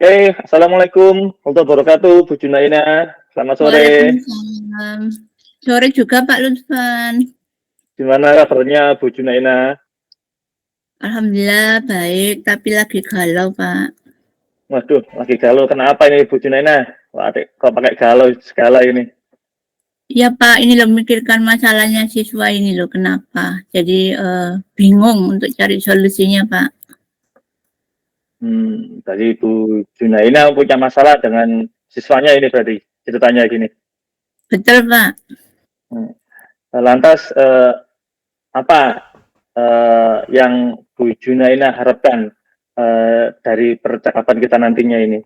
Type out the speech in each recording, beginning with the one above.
Assalamualaikum warahmatullahi wabarakatuh, Bu Junaina. Selamat sore. Waalaikumsalam. Sore juga Pak Lutfan. Gimana kabarnya Bu Junaina? Alhamdulillah baik, tapi lagi galau Pak. Waduh, lagi galau. Kenapa ini Bu Junaina? Kok pakai galau segala ini? Iya Pak, ini loh memikirkan masalahnya siswa ini loh, kenapa. Jadi bingung untuk cari solusinya Pak. Tadi Bu Junaina punya masalah dengan siswanya ini berarti ceritanya gini. Betul Pak. Lantas apa yang Bu Junaina harapkan dari percakapan kita nantinya ini?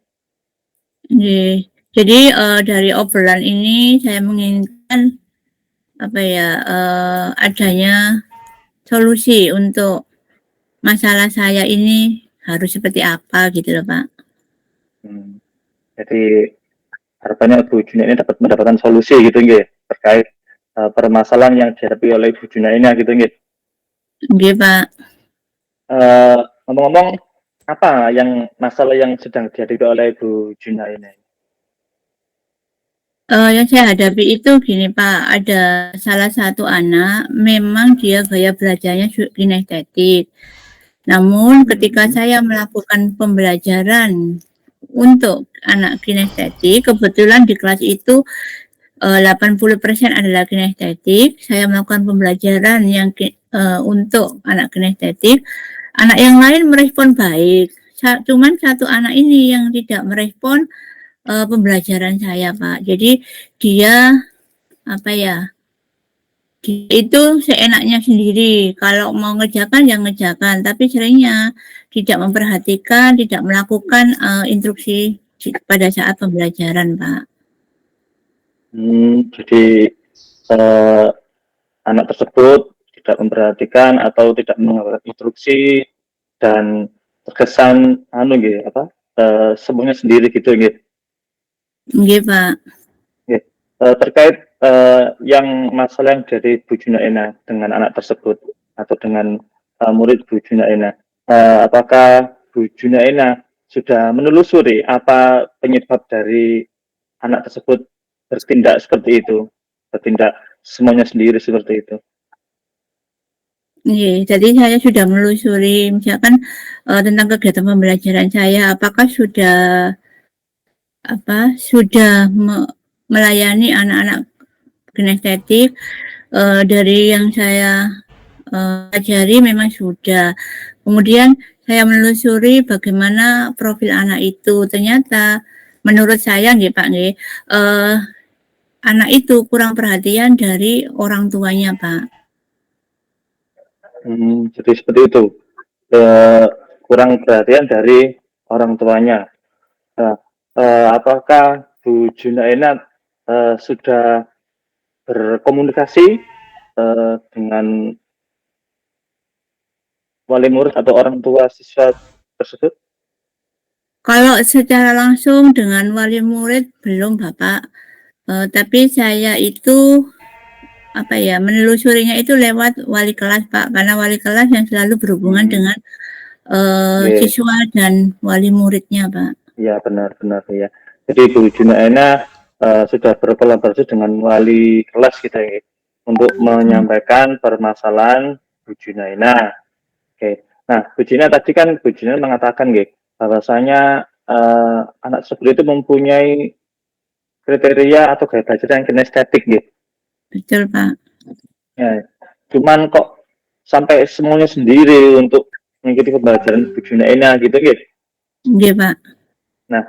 Jadi dari obrolan ini saya menginginkan adanya solusi untuk masalah saya ini harus seperti apa gitu loh Pak. Jadi harapannya Bu Junaina ini dapat mendapatkan solusi gitu nggih terkait permasalahan yang dihadapi oleh Bu Junaina gitu nggih. Nggih Pak. Ngomong-ngomong, apa yang masalah yang sedang dihadapi oleh Bu Junaina? Yang saya hadapi itu gini Pak, ada salah satu anak memang dia gaya belajarnya kinestetik. Namun ketika saya melakukan pembelajaran untuk anak kinestetik, kebetulan di kelas itu 80% adalah kinestetik. Saya melakukan pembelajaran yang untuk anak kinestetik. Anak yang lain merespon baik. Cuman satu anak ini yang tidak merespon pembelajaran saya Pak. Jadi dia dia itu seenaknya sendiri. Kalau mau ngerjakan ya ngerjakan, tapi seringnya tidak memperhatikan, tidak melakukan instruksi pada saat pembelajaran Pak. Jadi anak tersebut tidak memperhatikan atau tidak mendengar instruksi dan terkesan semuanya sendiri gitu nggih. Nggih Pak. Terkait yang masalah yang dari Bu Junaina dengan anak tersebut atau dengan murid Bu Junaina, apakah Bu Junaina sudah menelusuri apa penyebab dari anak tersebut bertindak seperti itu, bertindak semuanya sendiri seperti itu? Iya, jadi saya sudah menelusuri misalkan tentang kegiatan pembelajaran saya, apakah sudah melayani anak-anak kinestetik. Dari yang saya pelajari memang sudah. Kemudian saya menelusuri bagaimana profil anak itu. Ternyata menurut saya nggih Pak nggih, anak itu kurang perhatian dari orang tuanya Pak. Jadi seperti itu, kurang perhatian dari orang tuanya. Apakah Bu Junaina sudah berkomunikasi dengan wali murid atau orang tua siswa tersebut? Kalau secara langsung dengan wali murid belum Bapak, tapi saya itu menelusurinya itu lewat wali kelas Pak, karena wali kelas yang selalu berhubungan dengan siswa dan wali muridnya Pak. Iya benar ya. Jadi Bu Junaina sudah berkolaborasi dengan wali kelas kita ya, untuk menyampaikan permasalahan Bu Junaina. Oke. Nah, Bu Junaina tadi kan Bu Junaina mengatakan bahwasanya anak tersebut itu mempunyai kriteria atau gaya belajar yang kinestetik gitu. Betul Pak. Ya, cuman kok sampai semuanya sendiri untuk mengikuti pembelajaran Bu Junaina gitu gitu. Iya Pak. Nah,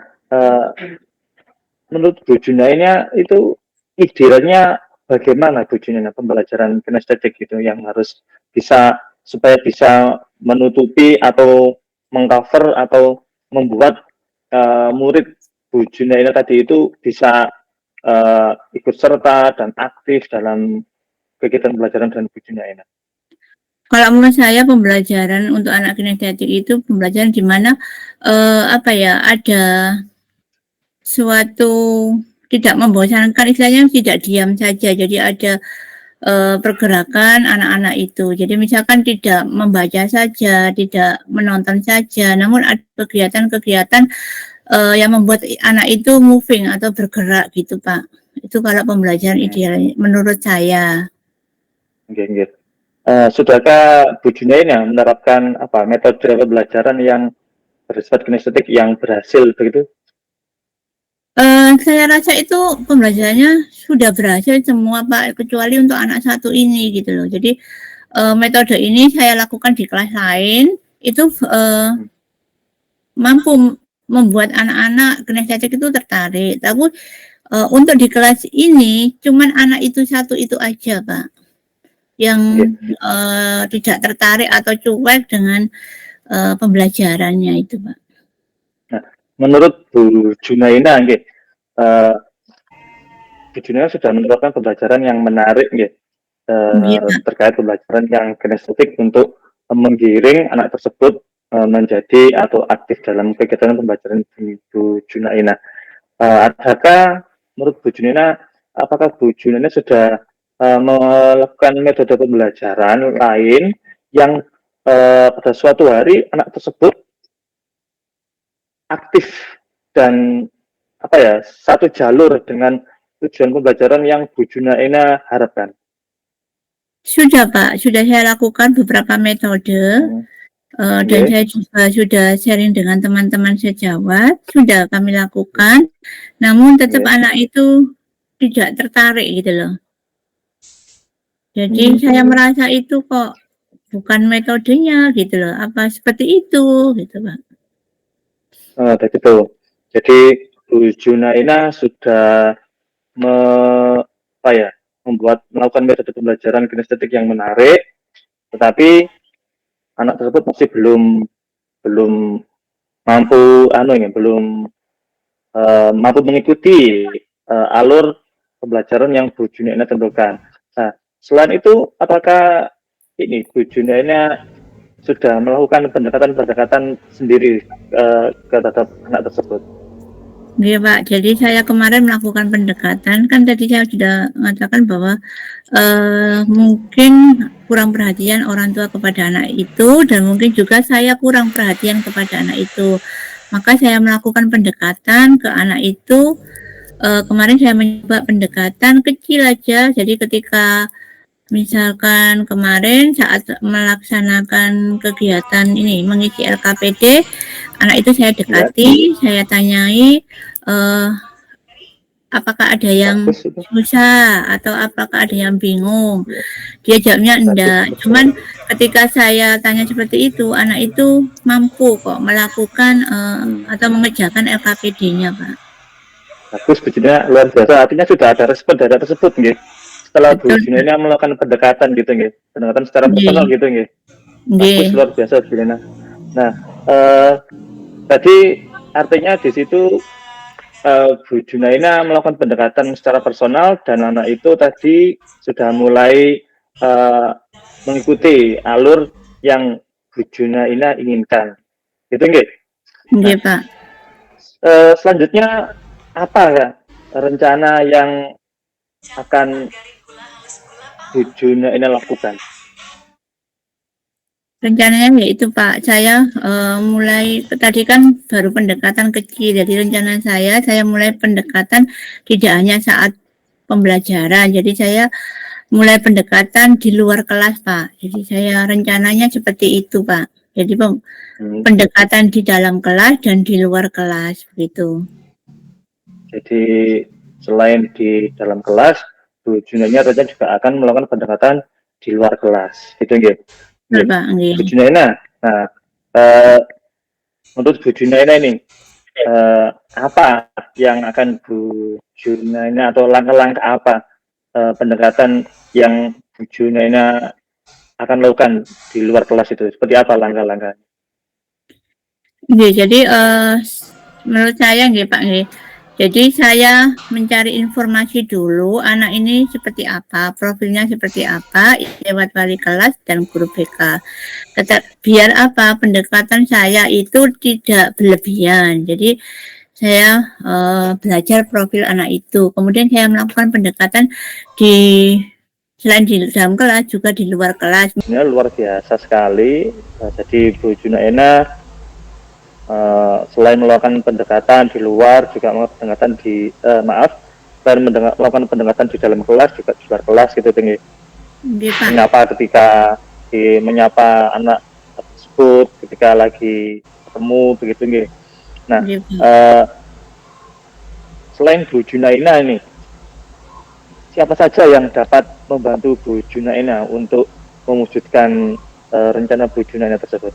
menurut Bu Junaina itu idealnya bagaimana Bu Junaina pembelajaran kinestetik gitu yang harus supaya bisa menutupi atau mengcover atau membuat murid Bu Junaina tadi itu bisa ikut serta dan aktif dalam kegiatan pembelajaran dengan Bu Junaina. Kalau menurut saya pembelajaran untuk anak kinestetik itu pembelajaran di mana ada suatu tidak membosankan, istilahnya tidak diam saja. Jadi ada pergerakan anak-anak itu. Jadi misalkan tidak membaca saja, tidak menonton saja, namun ada kegiatan-kegiatan yang membuat anak itu moving atau bergerak gitu, Pak. Itu kalau pembelajaran ideal menurut saya. Nggih. Sudahkah Bu Junaina menerapkan metode pembelajaran yang bersifat kinestetik yang berhasil begitu? Saya rasa itu pembelajarannya sudah berhasil semua, Pak, kecuali untuk anak satu ini gitu loh. Jadi metode ini saya lakukan di kelas lain itu mampu membuat anak-anak kinestetik itu tertarik. Tapi untuk di kelas ini cuman anak itu satu itu aja, Pak, yang tidak tertarik atau cuek dengan pembelajarannya itu, Pak. Nah, menurut Bu Junaina, Bu Junaina sudah menerapkan pembelajaran yang menarik, terkait pembelajaran yang kinestetik untuk menggiring anak tersebut menjadi atau aktif dalam kegiatan pembelajaran Bu Junaina. Adakah menurut Bu Junaina, apakah Bu Junaina sudah melakukan metode pembelajaran lain yang pada suatu hari anak tersebut aktif dan satu jalur dengan tujuan pembelajaran yang Bu Junaina harapkan? Sudah, Pak, sudah saya lakukan beberapa metode. Dan saya juga sudah sharing dengan teman-teman sejawat, sudah kami lakukan, namun tetap anak itu tidak tertarik gitu loh. Jadi saya merasa itu kok bukan metodenya gitu loh, apa seperti itu gitu, Pak. Begitu. Jadi Bu Junaina sudah melakukan metode pembelajaran kinestetik yang menarik, tetapi anak tersebut masih belum mampu mampu mengikuti alur pembelajaran yang Bu Junaina tentukan. Nah, selain itu, apakah Bu Junaina sudah melakukan pendekatan sendiri terhadap anak tersebut? Iya, Pak, jadi saya kemarin melakukan pendekatan, kan tadi saya sudah mengatakan bahwa mungkin kurang perhatian orang tua kepada anak itu, dan mungkin juga saya kurang perhatian kepada anak itu. Maka saya melakukan pendekatan ke anak itu. Kemarin saya mencoba pendekatan kecil aja, jadi ketika misalkan kemarin saat melaksanakan kegiatan ini mengisi LKPD, anak itu saya dekati, saya tanyai apakah ada yang susah atau apakah ada yang bingung. Dia jawabnya enggak. Cuman ketika saya tanya seperti itu, anak itu mampu kok melakukan atau mengerjakan LKPD-nya, Pak. Bagus, Bu Junaina, luar biasa. Artinya sudah ada respon dari tersebut, setelah Bu Junaina melakukan pendekatan gitu, pendekatan secara personal gitu, Bagus, luar biasa, Bu Junaina. Nah, tadi artinya di situ Bu Junaina melakukan pendekatan secara personal dan anak itu tadi sudah mulai mengikuti alur yang Bu Junaina inginkan. Gitu, Nggih, Pak. Selanjutnya apa rencana yang akan Bu Junaina lakukan? Rencananya yaitu, Pak, saya mulai tadi kan baru pendekatan kecil, jadi rencana saya mulai pendekatan tidak hanya saat pembelajaran, jadi saya mulai pendekatan di luar kelas, Pak. Jadi saya rencananya seperti itu, Pak. Jadi pendekatan di dalam kelas dan di luar kelas, begitu. Jadi selain di dalam kelas, Bu Junaina ternyata juga akan melakukan pendekatan di luar kelas, gitu, Bu Junaina. Nah, menurut Bu Junaina ini apa yang akan Bu Junaina atau langkah-langkah apa pendekatan yang Bu Junaina akan lakukan di luar kelas itu? Seperti apa langkah-langkahnya? Jadi menurut saya Pak, jadi saya mencari informasi dulu anak ini seperti apa, profilnya seperti apa lewat wali kelas dan guru BK. Biar apa pendekatan saya itu tidak berlebihan. Jadi saya belajar profil anak itu. Kemudian saya melakukan pendekatan selain di dalam kelas juga di luar kelas. Ini luar biasa sekali. Jadi Bu Junaina selain melakukan pendekatan di luar, juga melakukan pendekatan selain melakukan pendekatan di dalam kelas, juga di luar kelas gitu, tinggi. Nggih, Pak. Menyapa anak tersebut ketika lagi ketemu begitu, nggih. Nah, Nggih, Pak. selain Bu Junaina ini, siapa saja yang dapat membantu Bu Junaina untuk mewujudkan rencana Bu Junaina tersebut?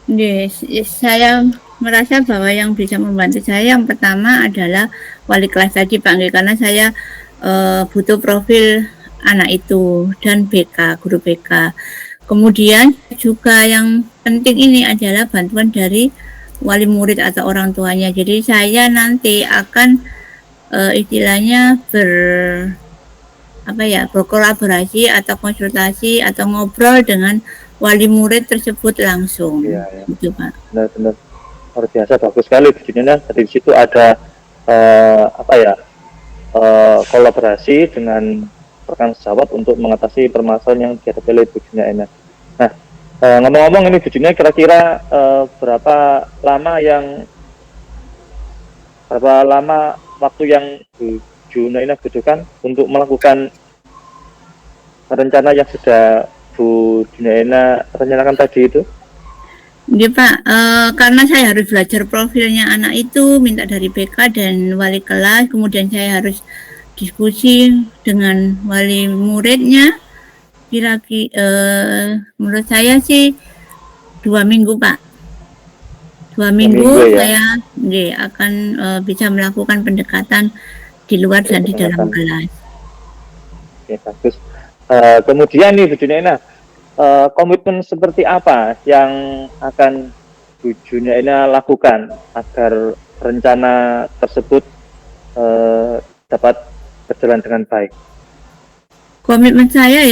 Yes, saya merasa bahwa yang bisa membantu saya yang pertama adalah wali kelas tadi, Pak, nggih, karena saya butuh profil anak itu dan BK, guru BK. Kemudian juga yang penting ini adalah bantuan dari wali murid atau orang tuanya. Jadi saya nanti akan istilahnya berkolaborasi atau konsultasi atau ngobrol dengan wali murid tersebut langsung. Iya, ya. Gitu, Pak. Benar-benar luar biasa, bagus sekali Bu Junaina. Dari situ ada kolaborasi dengan rekan sejawat untuk mengatasi permasalahan yang dihadapi oleh Bu Junaina. Nah, ngomong-ngomong ini Bu Junaina, kira-kira berapa lama waktu yang Bu Junaina butuhkan untuk melakukan rencana yang sudah Bu Junaina rencanakan tadi itu? Iya, Pak, karena saya harus belajar profilnya anak itu, minta dari BK dan wali kelas, kemudian saya harus diskusi dengan wali muridnya. Menurut saya sih 2 minggu, Pak. 2 minggu ya? saya akan bisa melakukan pendekatan di luar dan di dalam kelas. Oke, bagus. Kemudian nih Bu Junaina, komitmen seperti apa yang akan Bu Junaina lakukan agar rencana tersebut dapat berjalan dengan baik? Komitmen saya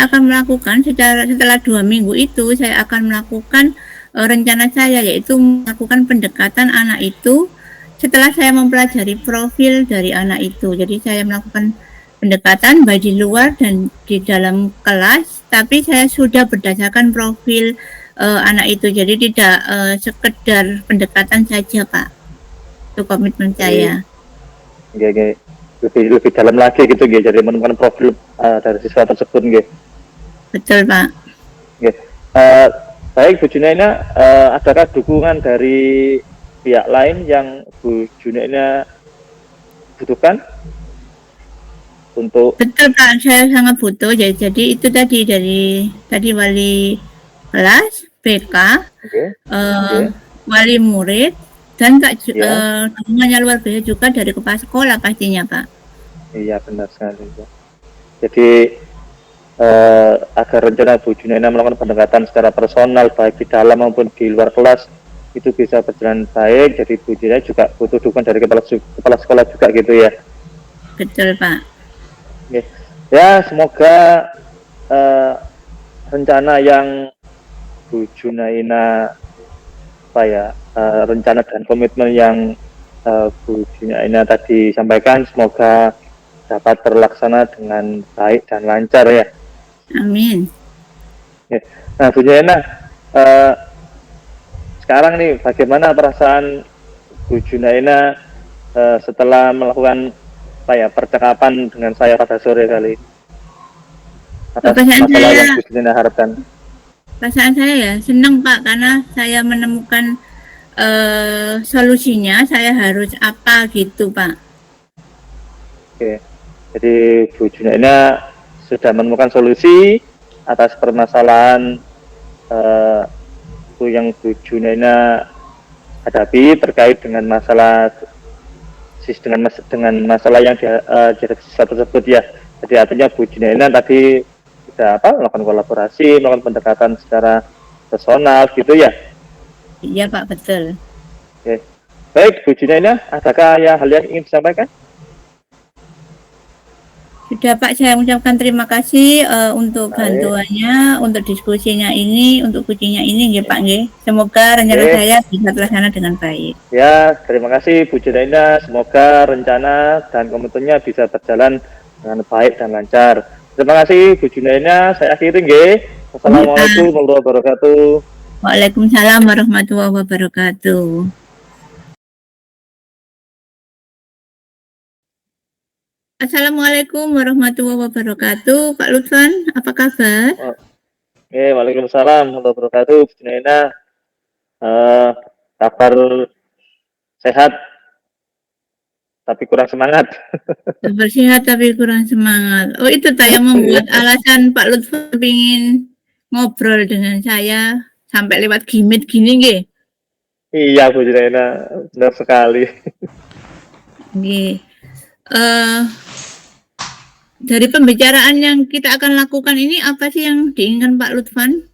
akan melakukan setelah 2 minggu itu, saya akan melakukan rencana saya, yaitu melakukan pendekatan anak itu setelah saya mempelajari profil dari anak itu. Jadi saya melakukan pendekatan baik di luar dan di dalam kelas, tapi saya sudah berdasarkan profil anak itu. Jadi tidak sekedar pendekatan saja, Pak. Itu komitmen saya. Oke. Lebih dalam lagi gitu, jadi menemukan profil dari siswa tersebut, nggih. Betul, Pak. Nggih. Baik Bu Junaina, adakah dukungan dari pihak lain yang Bu Junaina butuhkan untuk? Betul, Pak, saya sangat butuh. Jadi itu tadi wali kelas, BK, wali murid, dan dukungannya luar biasa juga dari kepala sekolah pastinya, Pak. Iya, benar sekali, Pak. Jadi agar rencana Bu Junaina melakukan pendekatan secara personal baik di dalam maupun di luar kelas itu bisa berjalan baik, jadi Bu Junaina juga butuh dukungan dari kepala sekolah juga gitu ya. Betul, Pak. Oke. Ya, semoga rencana yang Bu Junaina rencana dan komitmen yang Bu Junaina tadi sampaikan semoga dapat terlaksana dengan baik dan lancar ya. Amin. Nah, Bu Junaina, sekarang nih bagaimana perasaan Bu Junaina setelah melakukan percakapan dengan saya pada sore kali? Atas masalah yang Bu Junaina harapkan. Perasaan saya senang, Pak, karena saya menemukan solusinya. Saya harus apa gitu, Pak. Oke, jadi Bu Junaina sudah menemukan solusi atas permasalahan yang Bu Junaina hadapi terkait dengan masalah yang dihadapi siswa tersebut ya. Jadi artinya Bu Junaina tadi sudah melakukan kolaborasi, melakukan pendekatan secara personal gitu ya. Iya, Pak, betul. Oke. Baik Bu Junaina, adakah hal yang ingin disampaikan? Sudah, Pak, saya mengucapkan terima kasih untuk bantuannya, untuk diskusinya ini, untuk kuncinya ini, nggih, Pak, nggih. Semoga rencana saya bisa terlaksana dengan baik. Ya, terima kasih Bu Junaina. Semoga rencana dan komitmennya bisa berjalan dengan baik dan lancar. Terima kasih Bu Junaina. Saya akhiri, nggih. Wassalamualaikum warahmatullahi wabarakatuh. Waalaikumsalam warahmatullahi wabarakatuh. Assalamualaikum warahmatullahi wabarakatuh. Pak Lutfan, apa kabar? Waalaikumsalam warahmatullahi wabarakatuh. Bu Junaina, kabar sehat tapi kurang semangat. Bersehat tapi kurang semangat. Oh itu tak yang membuat alasan Pak Lutfan ingin ngobrol dengan saya sampai lewat gimit gini nggih. Iya Bu Junaina, benar sekali. Nggih. Dari pembicaraan yang kita akan lakukan ini apa sih yang diinginkan Pak Lutfan?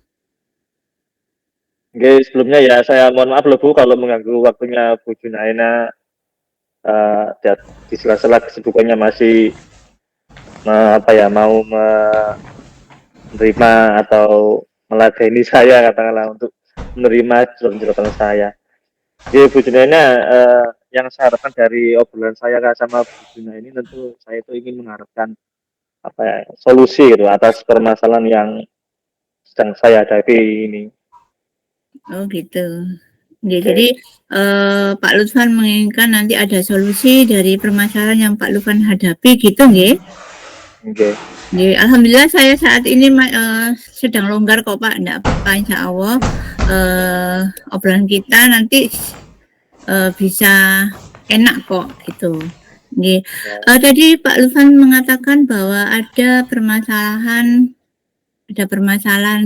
Oke, sebelumnya ya saya mohon maaf loh Bu kalau mengganggu waktunya Bu Junaina. Di sela-sela kesibukannya masih mau menerima atau meladeni saya katakanlah untuk menerima curhatan saya. Jadi Bu Junaina, yang saya harapkan dari obrolan saya sama Bu Junaina ini tentu saya itu ingin mengharapkan solusi gitu atas permasalahan yang sedang saya hadapi ini. Oh gitu. Jadi Pak Lutfan menginginkan nanti ada solusi dari permasalahan yang Pak Lutfan hadapi gitu nggih? Oke. Alhamdulillah saya saat ini sedang longgar kok Pak, enggak apa-apa insya Allah. Obrolan kita nanti bisa enak kok gitu. Tadi Pak Lutfan mengatakan bahwa ada permasalahan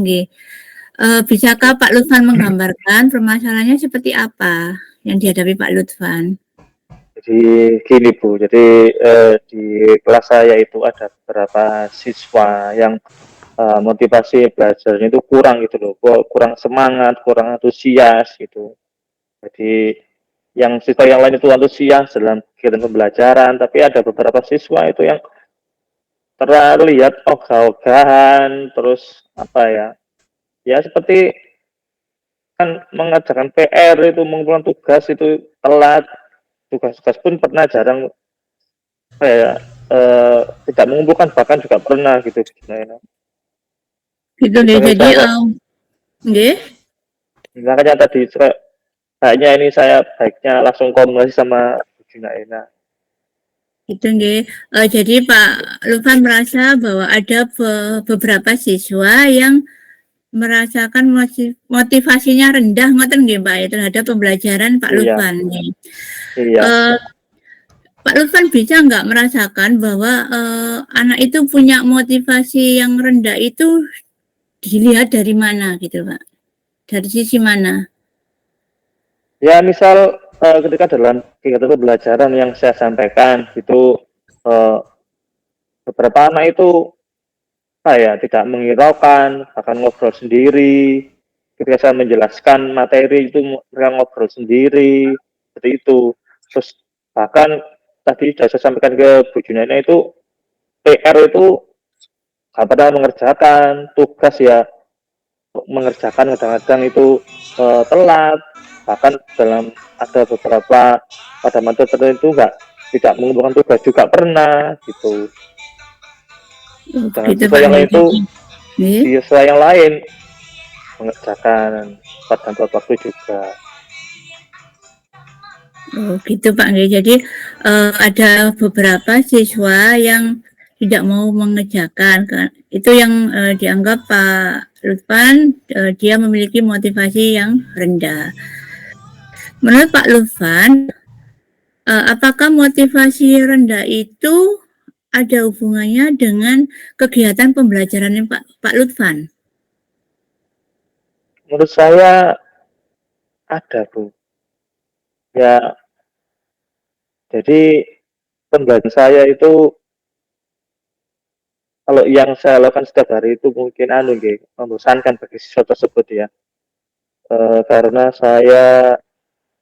nggih. Bisakah Pak Lutfan menggambarkan permasalahannya seperti apa yang dihadapi Pak Lutfan? Jadi gini Bu, jadi di kelas saya itu ada beberapa siswa yang motivasi belajarnya itu kurang gitu loh, kurang semangat, kurang antusias gitu. Jadi yang siswa yang lain itu antusias dalam kegiatan pembelajaran, tapi ada beberapa siswa itu yang terlihat ogah-ogahan, terus ya seperti kan mengerjakan PR itu, mengumpulkan tugas itu telat, tugas-tugas pun pernah jarang tidak mengumpulkan, bahkan juga pernah gitu. Gitu deh, jadi nggih. Makanya tadi kayaknya ini saya baiknya langsung komunikasi sama Bu Junaina. Itu nggih. Jadi Pak Lutfan merasa bahwa ada beberapa siswa yang merasakan motivasinya rendah ngoten nggih Pak terhadap pembelajaran Pak Lutfan. Iya. Pak Lutfan bisa nggak merasakan bahwa anak itu punya motivasi yang rendah itu dilihat dari mana gitu Pak? Dari sisi mana? Ya misal ketika dalam kegiatan pembelajaran yang saya sampaikan itu beberapa anak itu tidak menghiraukan, bahkan ngobrol sendiri. Ketika saya menjelaskan materi itu mereka ngobrol sendiri, seperti itu. Terus bahkan tadi sudah saya sampaikan ke Bu Junaina itu PR itu nggak pernah mengerjakan, tugas ya mengerjakan kadang-kadang itu telat, bahkan dalam ada beberapa pada materi tertentu tidak mengumpulkan tugas juga pernah gitu. Dengan siswa yang lain itu siswa yang lain mengerjakan pada waktu juga. Oh gitu Pak. Jadi ada beberapa siswa yang tidak mau mengerjakan. Itu yang dianggap Pak Lutfan dia memiliki motivasi yang rendah. Menurut Pak Lutfan, apakah motivasi rendah itu ada hubungannya dengan kegiatan pembelajaran Pak Lutfan? Menurut saya ada Bu. Ya, jadi pembelajaran saya itu kalau yang saya lakukan setiap hari itu mungkin membosankan bagi siswa tersebut ya. Karena saya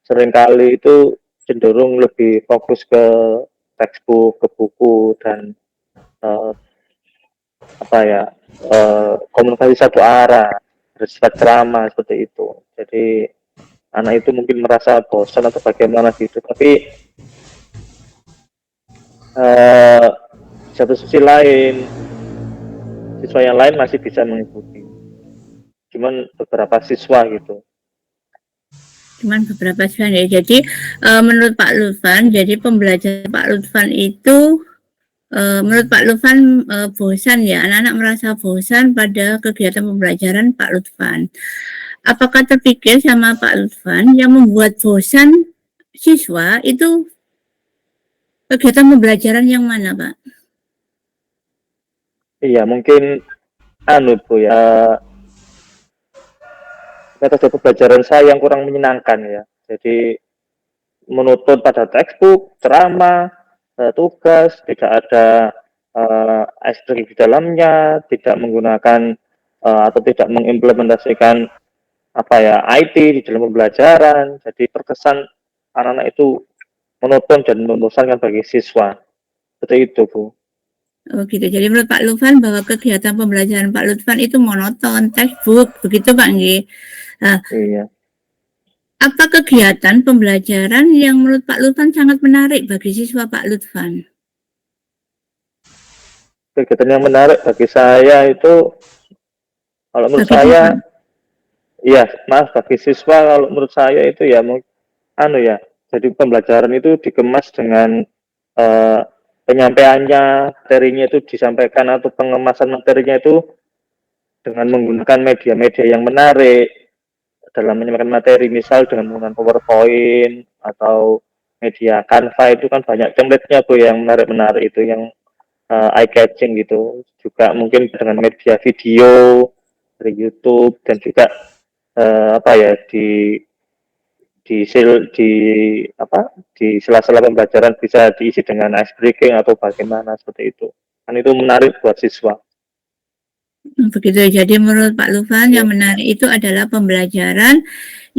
seringkali itu cenderung lebih fokus ke textbook, ke buku dan komunikasi satu arah, bersifat ceramah seperti itu. Jadi anak itu mungkin merasa bosan atau bagaimana gitu, tapi satu sisi lain siswa yang lain masih bisa mengikuti. cuman beberapa siswa gitu. Cuman beberapa siswa ya. Jadi menurut Pak Lutfan, jadi pembelajaran Pak Lutfan itu menurut Pak Lutfan bosan ya, anak-anak merasa bosan pada kegiatan pembelajaran Pak Lutfan. Apakah terpikir sama Pak Lutfan yang membuat bosan siswa itu kegiatan pembelajaran yang mana, Pak? Iya, mungkin Bu ya, metode pembelajaran saya yang kurang menyenangkan ya. Jadi menuntut pada textbook, ceramah, tugas, tidak ada ekstrik di dalamnya, tidak menggunakan atau tidak mengimplementasikan apa ya IT di dalam pembelajaran. Jadi terkesan anak-anak itu monoton dan membosankan bagi siswa. Seperti itu, Bu. Oh gitu. Jadi menurut Pak Lutfan bahwa kegiatan pembelajaran Pak Lutfan itu monoton, textbook, begitu Pak Nggih. Nah, Iya. apa kegiatan pembelajaran yang menurut Pak Lutfan sangat menarik bagi siswa Pak Lutfan? Kegiatan yang menarik bagi saya itu, kalau menurut Bagi siswa. saya, iya, maaf, bagi siswa kalau menurut saya itu ya, ya, jadi pembelajaran itu dikemas dengan uh, penyampaiannya, materinya itu disampaikan atau pengemasan materinya itu dengan menggunakan media-media yang menarik dalam menyampaikan materi, misal dengan menggunakan PowerPoint atau media Canva itu kan banyak template-nya Bu yang menarik-menarik itu yang eye catching gitu. Juga mungkin dengan media video dari YouTube dan juga apa ya di apa di sela-sela pembelajaran bisa diisi dengan ice breaking atau bagaimana seperti itu. Kan itu menarik buat siswa. Begitu. Jadi menurut Pak Lutfan Ya. yang menarik itu adalah pembelajaran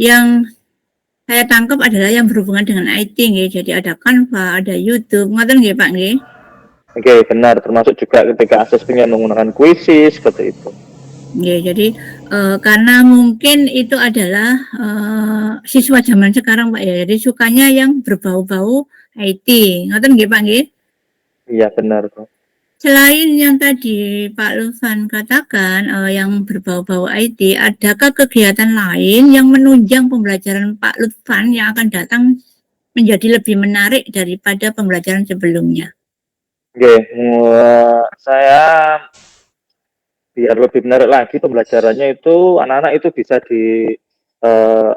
yang saya tangkap adalah yang berhubungan dengan IT nggih. Jadi ada Canva, ada YouTube. Ngoten nggih Pak nggih? Oke, benar. Termasuk juga ketika asesmennya menggunakan kuisis seperti itu. Ya, jadi karena mungkin itu adalah siswa zaman sekarang Pak ya, jadi sukanya yang berbau-bau IT. Ngoten nggih Pak nggih? Iya, benar, Bro. Selain yang tadi Pak Lutfan katakan yang berbau-bau IT, adakah kegiatan lain yang menunjang pembelajaran Pak Lutfan yang akan datang menjadi lebih menarik daripada pembelajaran sebelumnya? Oke, saya biar lebih menarik lagi pembelajarannya itu anak-anak itu bisa di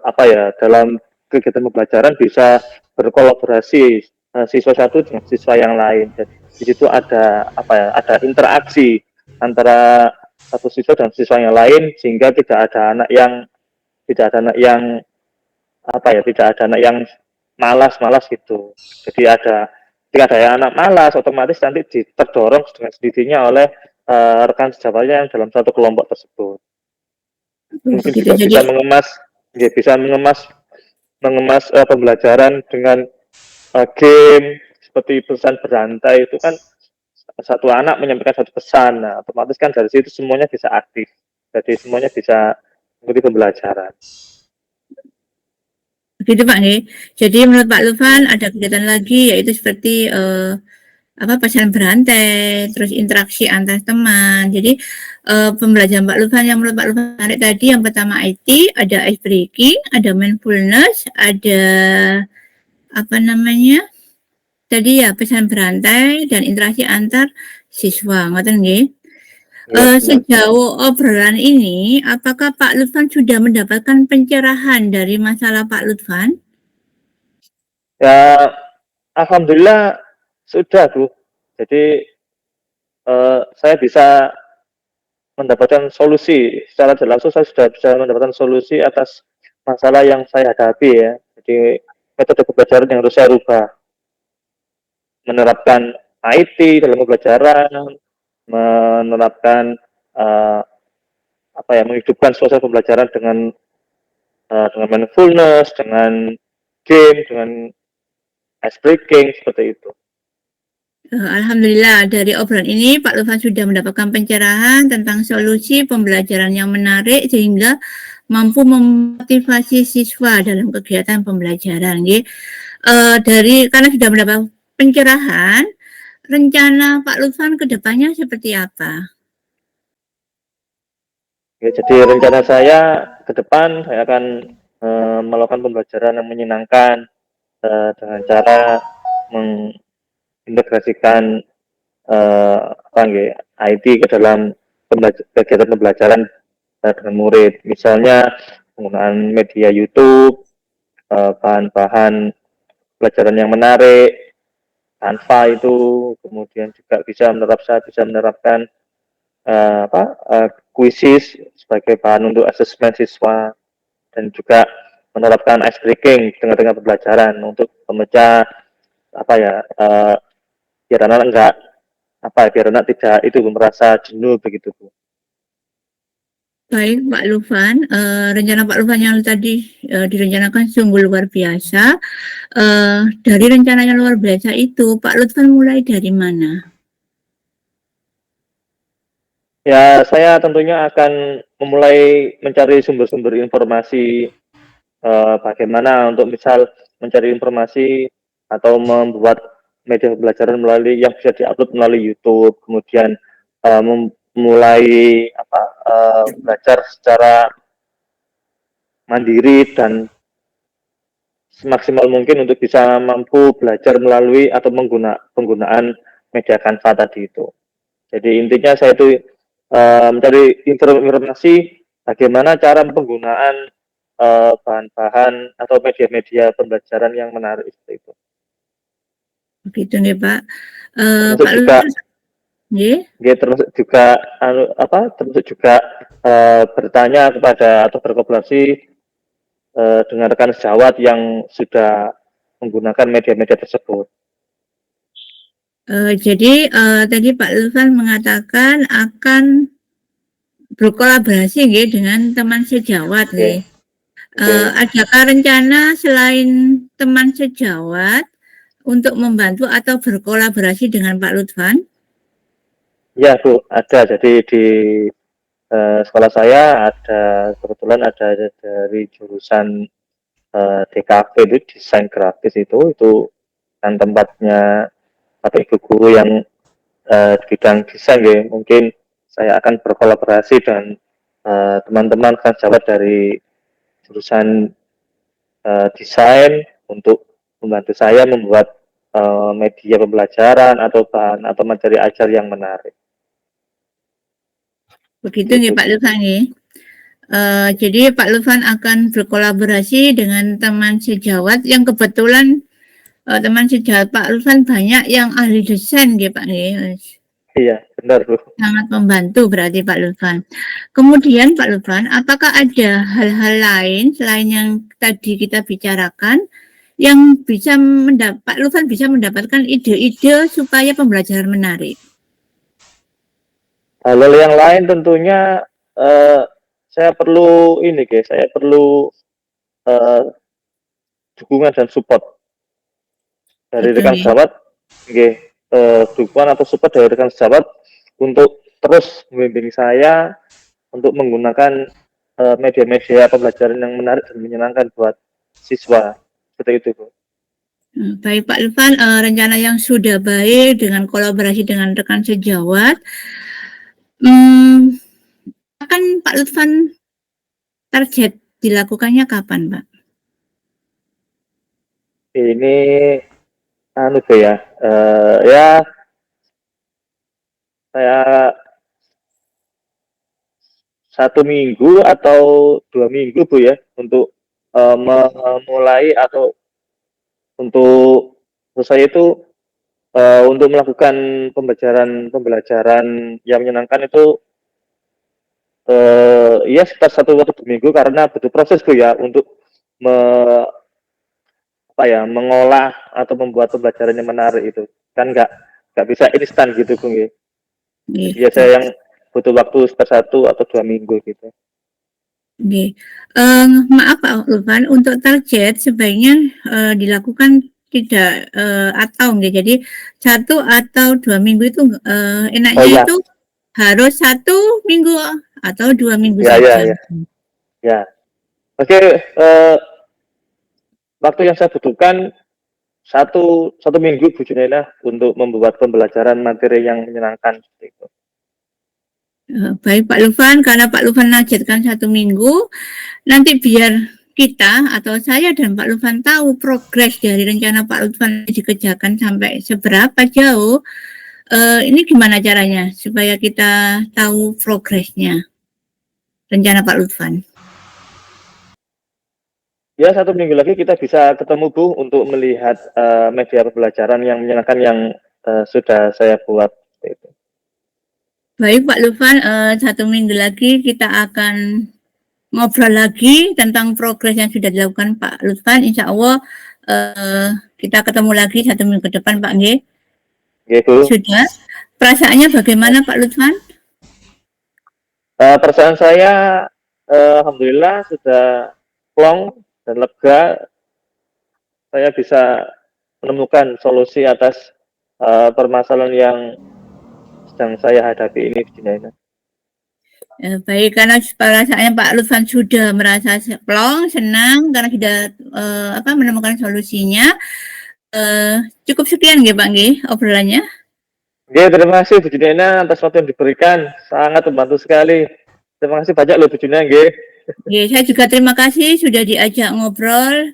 apa ya dalam kegiatan pembelajaran bisa berkolaborasi siswa satu dengan siswa yang lain. Jadi di situ ada apa ya ada interaksi antara satu siswa dan siswa yang lain sehingga tidak ada anak yang apa ya tidak ada anak yang malas-malas gitu. Jadi ketika ada yang anak malas otomatis nanti terdorong dengan sendirinya oleh rekan sejawatnya yang dalam satu kelompok tersebut. Mungkin Begitu. juga Jadi bisa mengemas pembelajaran dengan game seperti pesan berantai itu kan satu anak menyampaikan satu pesan, nah otomatis kan dari situ semuanya bisa aktif, jadi semuanya bisa mengikuti pembelajaran. begitu Pak nggih. Jadi menurut Pak Lutfan ada kegiatan lagi yaitu seperti pesan berantai, terus interaksi antar teman. Jadi pembelajaran Pak Lutfan yang menurut Pak Lutfan menarik tadi yang pertama IT, ada ice breaking, ada mindfulness, ada apa namanya? Tadi ya pesan berantai dan interaksi antar siswa. Ngoten nggih. Ya, benar. Sejauh obrolan ini, apakah Pak Lutfan sudah mendapatkan pencerahan dari masalah Pak Lutfan? Ya, alhamdulillah sudah Bu. Jadi saya bisa mendapatkan solusi secara tidak langsung, saya sudah bisa mendapatkan solusi atas masalah yang saya hadapi ya. Jadi metode pembelajaran yang harus saya rubah, menerapkan IT dalam pembelajaran, menerapkan uh, apa ya menghidupkan suasana pembelajaran dengan mindfulness, dengan game, dengan ice breaking seperti itu. Alhamdulillah dari obrolan ini Pak Lutfan sudah mendapatkan pencerahan tentang solusi pembelajaran yang menarik sehingga mampu memotivasi siswa dalam kegiatan pembelajaran. Karena sudah mendapat pencerahan, rencana Pak Lutfan ke depannya seperti apa? Ya, jadi rencana saya ke depan saya akan melakukan pembelajaran yang menyenangkan dengan cara mengintegrasikan apa nggih, IT ke dalam kegiatan pembelajaran dengan murid. Misalnya penggunaan media YouTube, bahan-bahan pelajaran yang menarik, Canva itu, kemudian juga saya bisa menerapkan kuisis sebagai bahan untuk asesmen siswa dan juga menerapkan ice breaking di tengah-tengah pembelajaran untuk memecah apa ya biar anak enggak biar anak tidak itu merasa jenuh begitu Bu. Baik, Pak Lufan, rencana Pak Lufan yang tadi direncanakan sungguh luar biasa. Dari rencana yang luar biasa itu, Pak Lufan mulai dari mana? Ya, saya tentunya akan memulai mencari sumber-sumber informasi bagaimana untuk misal mencari informasi atau membuat media pembelajaran melalui yang bisa diupload melalui YouTube, kemudian mulai belajar secara mandiri dan semaksimal mungkin untuk bisa mampu belajar melalui atau penggunaan media Canva tadi itu. Jadi intinya saya itu mencari informasi bagaimana cara penggunaan bahan-bahan atau media-media pembelajaran yang menarik seperti itu. Begitu nih Pak. Termasuk Pak juga, Lufan, termasuk juga termasuk juga bertanya kepada atau berkolaborasi dengan rekan sejawat yang sudah menggunakan media-media tersebut. Jadi tadi Pak Lufan mengatakan akan berkolaborasi nggih dengan teman sejawat nggih. Adakah rencana selain teman sejawat untuk membantu atau berkolaborasi dengan Pak Lutfan? Ya Bu, ada. Jadi di sekolah saya kebetulan ada dari jurusan DKV itu desain grafis itu kan tempatnya atau ibu guru yang bidang desain ya. Mungkin saya akan berkolaborasi dengan teman-teman kan jawab dari jurusan desain untuk membantu saya membuat media pembelajaran atau bahan atau materi ajar yang menarik. Begitu nggih Pak Lutfan nggih. Jadi Pak Lutfan akan berkolaborasi dengan teman sejawat yang kebetulan teman sejawat Pak Lutfan banyak yang ahli desain nggih Pak nggih. Iya, benar Bu. Sangat membantu berarti Pak Lutfan. Kemudian Pak Lutfan, apakah ada hal-hal lain selain yang tadi kita bicarakan yang bisa Pak Lutfan bisa mendapatkan ide-ide supaya pembelajaran menarik? Hal-hal yang lain tentunya saya perlu saya perlu dukungan dan support dari Betul rekan nih. sejawat, dukungan atau support dari rekan sejawat untuk terus membimbing saya untuk menggunakan media-media pembelajaran yang menarik dan menyenangkan buat siswa. Seperti itu, Bu. Baik Pak Lutfan, rencana yang sudah baik dengan kolaborasi dengan rekan sejawat, akan Pak Lutfan target dilakukannya kapan, Pak? Ini ya saya 1 minggu atau 2 minggu Bu ya untuk memulai atau untuk saya itu untuk melakukan pembelajaran yang menyenangkan itu ya sekitar 1 atau 2 minggu karena butuh proses Bu ya untuk me, mengolah atau membuat pembelajaran yang menarik itu kan nggak bisa instan gitu Bu ya. Jadi ya saya yang butuh waktu sekitar 1 atau 2 minggu gitu. Oke. Maaf Pak Lutfan, untuk target sebaiknya dilakukan tidak atau enggak. Jadi 1 atau 2 minggu itu enaknya itu harus 1 minggu atau 2 minggu saja. Ya. Oke, waktu yang saya butuhkan satu minggu Bu Junaina untuk membuat pembelajaran materi yang menyenangkan seperti itu. Baik Pak Lufan, karena Pak Lufan najatkan 1 minggu, nanti biar kita atau saya dan Pak Lufan tahu progres dari rencana Pak Lufan dikerjakan sampai seberapa jauh, ini gimana caranya supaya kita tahu progresnya rencana Pak Lufan? Ya 1 minggu lagi kita bisa ketemu Bu untuk melihat media pembelajaran yang menyenangkan yang sudah saya buat. Gitu. Baik Pak Lufan, 1 minggu lagi kita akan ngobrol lagi tentang progres yang sudah dilakukan Pak Lufan. Insya Allah kita ketemu lagi 1 minggu ke depan Pak Nggih. Gitu. Sudah. Perasaannya bagaimana Pak Lutfan? Perasaan saya alhamdulillah sudah plong dan lega. Saya bisa menemukan solusi atas permasalahan yang sedang saya hadapi ini, Bu Junaina. Baik, karena perasaannya Pak Lutfan sudah merasa plong, senang karena sudah menemukan solusinya. Cukup sekian nggih Pak nggih obrolannya. Oke, terima kasih Bu Junaina atas waktu yang diberikan, sangat membantu sekali. Terima kasih banyak loh Bu Junaina nggih. Saya juga terima kasih sudah diajak ngobrol,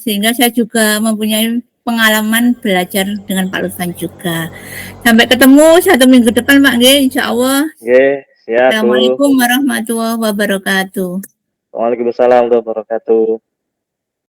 sehingga saya juga mempunyai pengalaman belajar dengan Pak Lutfan juga. Sampai ketemu 1 minggu depan Pak nggih, insya Allah. Siap. Assalamualaikum warahmatullahi wabarakatuh. Waalaikumsalam warahmatullahi wabarakatuh.